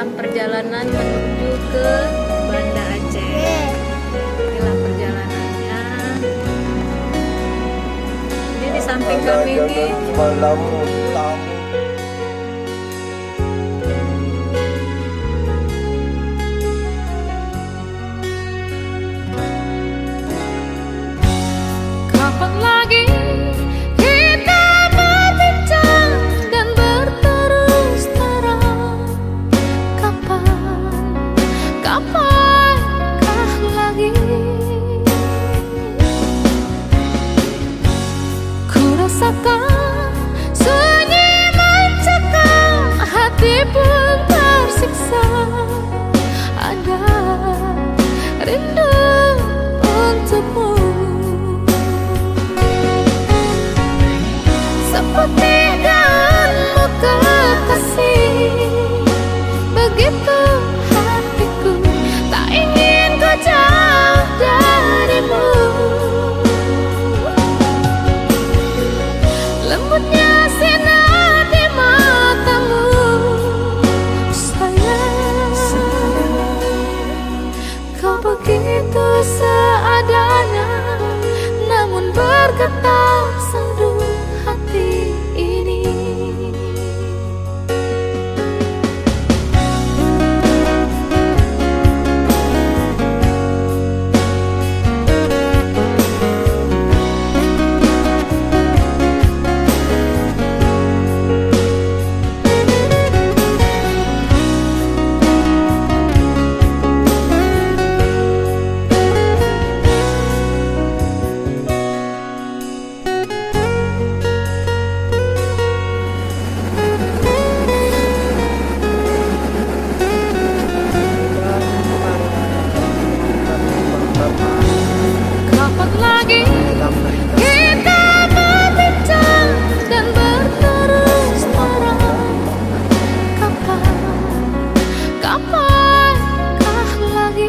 dalam perjalanan menuju ke Banda Aceh. Inilah perjalanannya. Ini di samping kami ini. Kapan lagi kita berbincang dan berterus terang? Kapankah lagi? Ku rasakan sunyi mencekam, hati pun tersiksa. Ada rindu untukmu, seperti daunmu kekasih. Begitu hatiku tak ingin kau jauh darimu. Lembutnya sinar di matamu, sayang. Kau begitu seadanya, namun bergetar sendu hati ini. Kapan lagi kita berbincang dan berterus terang? Kapankah lagi?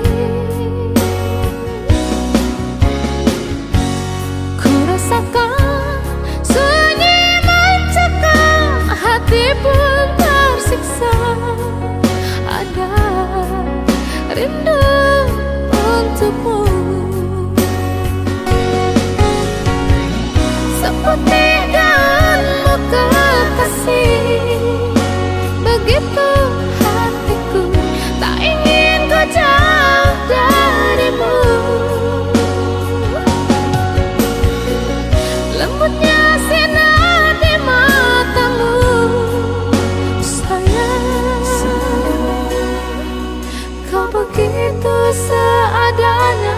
Ku rasakan sunyi mencekam, hati pun tersiksa. Ada rindu untukmu, seperti daunmu kekasih. Begitu hatiku tak ingin kau jauh darimu. Lembutnya sinar di matamu, sayang. Kau begitu seadanya,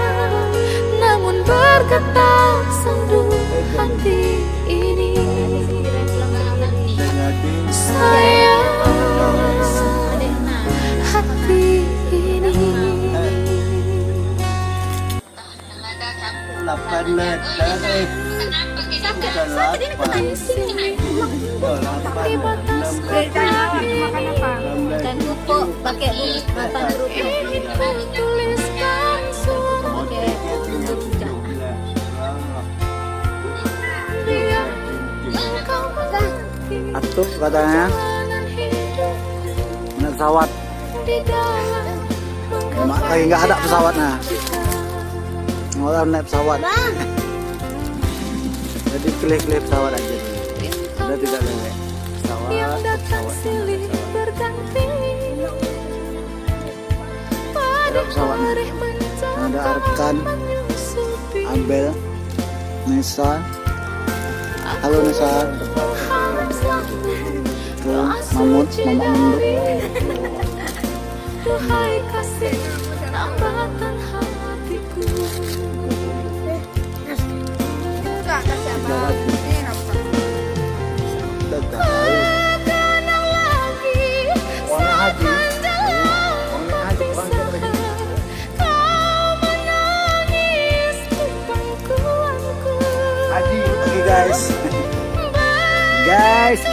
namun bergetar sendu hati ini. Sayang, hati ini. 8 meter bukan 8. Pakai batas Makan apa? Ikan pupuk pakai makan kerupuk. tuliskan surat Pakai rujak. biar kau mengerti Atuh katanya perjalanan hidup naik pesawat. di dalam Mak lagi nggak ada pesawatnya. Orang naik pesawat. Jadi pilih-pilih pesawat aja. Udah tidak lewat pesawat. yang datang silih berganti. Pada pesawat. hari Ada Arkan, menyusupi Abel, Nisa. Halo Nisa. Tuh, Mamut, Mama Munduk. Duhai kasih tambatan hatiku. Udah tahu. Kadang lagi saat menjelang perpisahan, kau menangis di pangkuanku. Oke guys. Guys.